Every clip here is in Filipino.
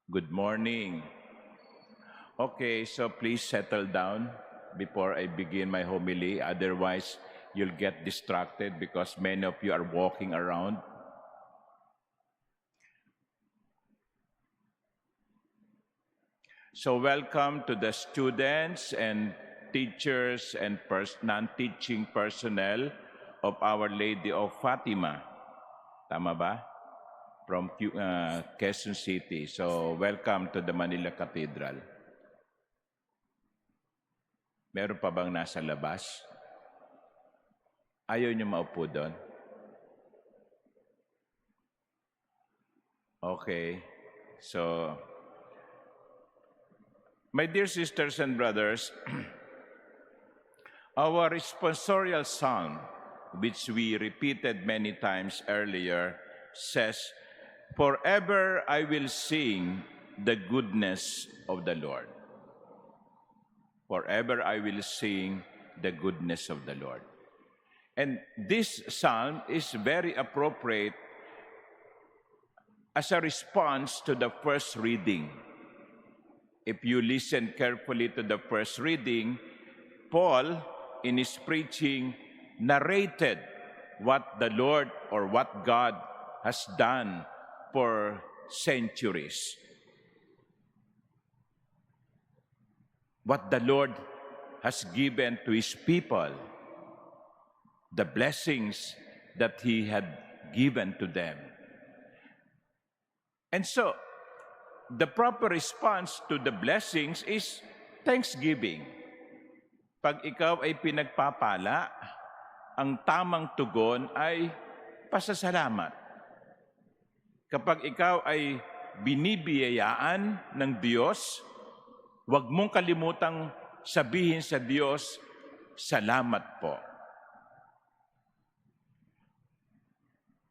Good morning. Okay, so please settle down before I begin my homily. Otherwise, you'll get distracted because many of you are walking around. So welcome to the students and teachers and non-teaching personnel of Our Lady of Fatima. Tama ba? From Quezon City. So welcome to the Manila Cathedral. Meron pa bang nasa labas? Ayaw niyo maupo doon? Okay. So, my dear sisters and brothers, our responsorial psalm, which we repeated many times earlier, says, "Forever I will sing the goodness of the Lord." Forever I will sing the goodness of the Lord. And this psalm is very appropriate as a response to the first reading. If you listen carefully to the first reading, Paul, in his preaching, narrated what the Lord or what God has done for centuries. What the Lord has given to His people, the blessings that He had given to them. And so, the proper response to the blessings is thanksgiving. Pag ikaw ay pinagpapala, ang tamang tugon ay pasasalamat. Kapag ikaw ay binibiyayaan ng Diyos, huwag mong kalimutang sabihin sa Diyos, salamat po.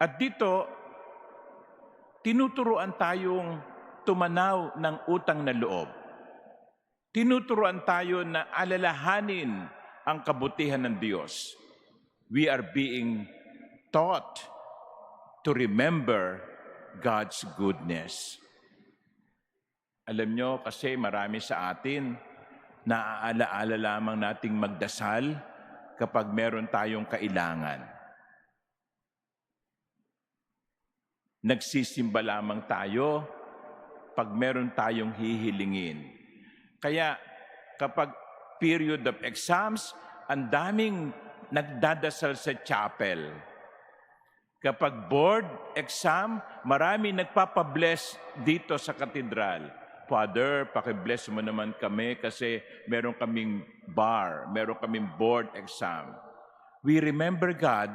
At dito, tinuturuan tayong tumanaw ng utang na loob. Tinuturuan tayo na alalahanin ang kabutihan ng Diyos. We are being taught to remember God's goodness. Alam nyo, kasi marami sa atin, naaalaala lamang nating magdasal kapag meron tayong kailangan. Nagsisimba lamang tayo pag meron tayong hihilingin. Kaya kapag period of exams, ang daming nagdadasal sa chapel. Kapag board exam, marami nagpapabless dito sa katedral. Father, pakibless mo naman kami kasi meron kaming bar, meron kaming board exam. We remember God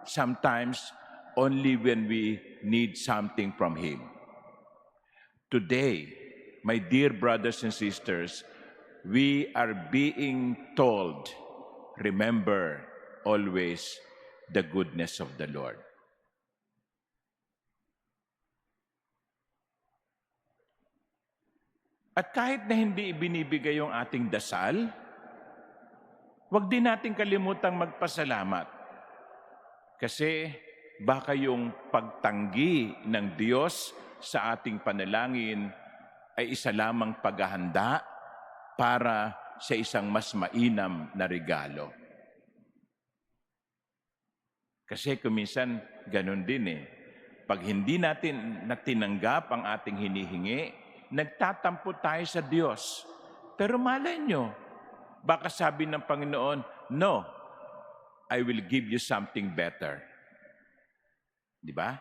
sometimes only when we need something from Him. Today, my dear brothers and sisters, we are being told, remember always the goodness of the Lord. At kahit na hindi ibinibigay yung ating dasal, huwag din natin kalimutang magpasalamat. Kasi baka yung pagtanggi ng Diyos sa ating panalangin ay isa lamang paghahanda para sa isang mas mainam na regalo. Kasi kuminsan ganun din Pag hindi natin natinanggap ang ating hinihingi, nagtatampo tayo sa Diyos. Pero malay nyo, baka sabi ng Panginoon, no, I will give you something better. Di ba?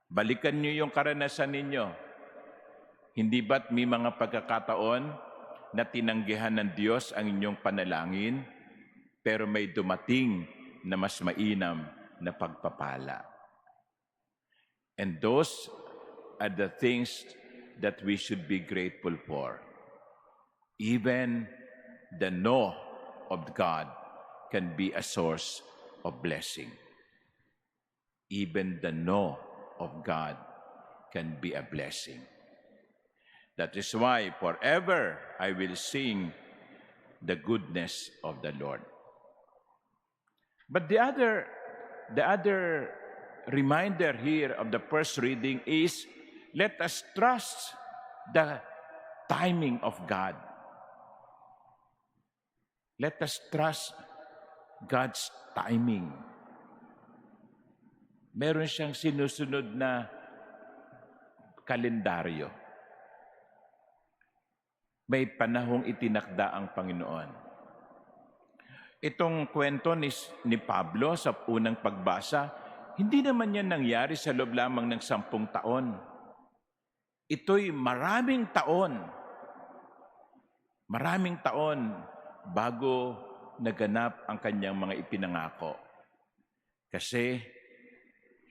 Balikan nyo yung karanasan ninyo. Hindi ba't may mga pagkakataon na tinanggihan ng Diyos ang inyong panalangin, pero may dumating na mas mainam na pagpapala? And those are the things that we should be grateful for. Even the no of God can be a source of blessing. Even the no of God can be a blessing. That is why forever I will sing the goodness of the Lord. But the other reminder here of the first reading is, let us trust the timing of God. Let us trust God's timing. Meron siyang sinusunod na kalendaryo. May panahong itinakda ang Panginoon. Itong kwento ni Pablo sa unang pagbasa, hindi naman yan nangyari sa loob lamang ng 10 taon. Ito'y maraming taon. Maraming taon bago naganap ang kanyang mga ipinangako. Kasi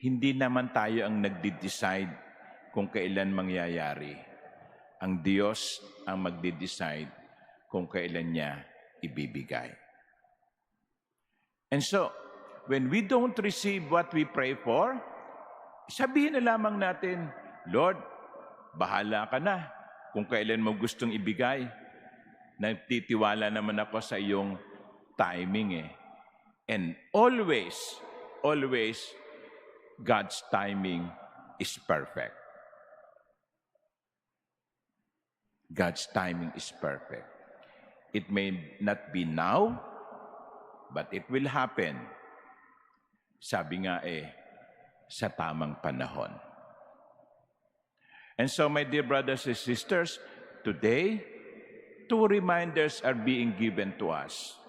hindi naman tayo ang nagde-decide kung kailan mangyayari. Ang Diyos ang magde-decide kung kailan niya ibibigay. And so, when we don't receive what we pray for, sabihin na lamang natin, Lord, bahala ka na kung kailan mo gustong ibigay. Nagtitiwala naman ako sa iyong timing . And always, God's timing is perfect. God's timing is perfect. It may not be now, but it will happen. Sabi nga sa tamang panahon. And so, my dear brothers and sisters, today, 2 reminders are being given to us.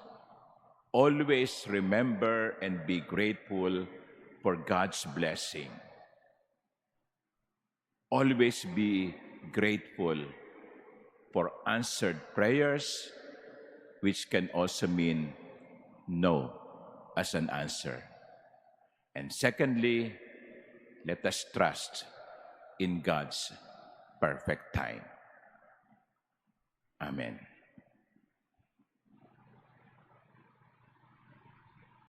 Always remember and be grateful for God's blessing. Always be grateful for answered prayers, which can also mean no as an answer. And secondly, let us trust in God's perfect time. Amen.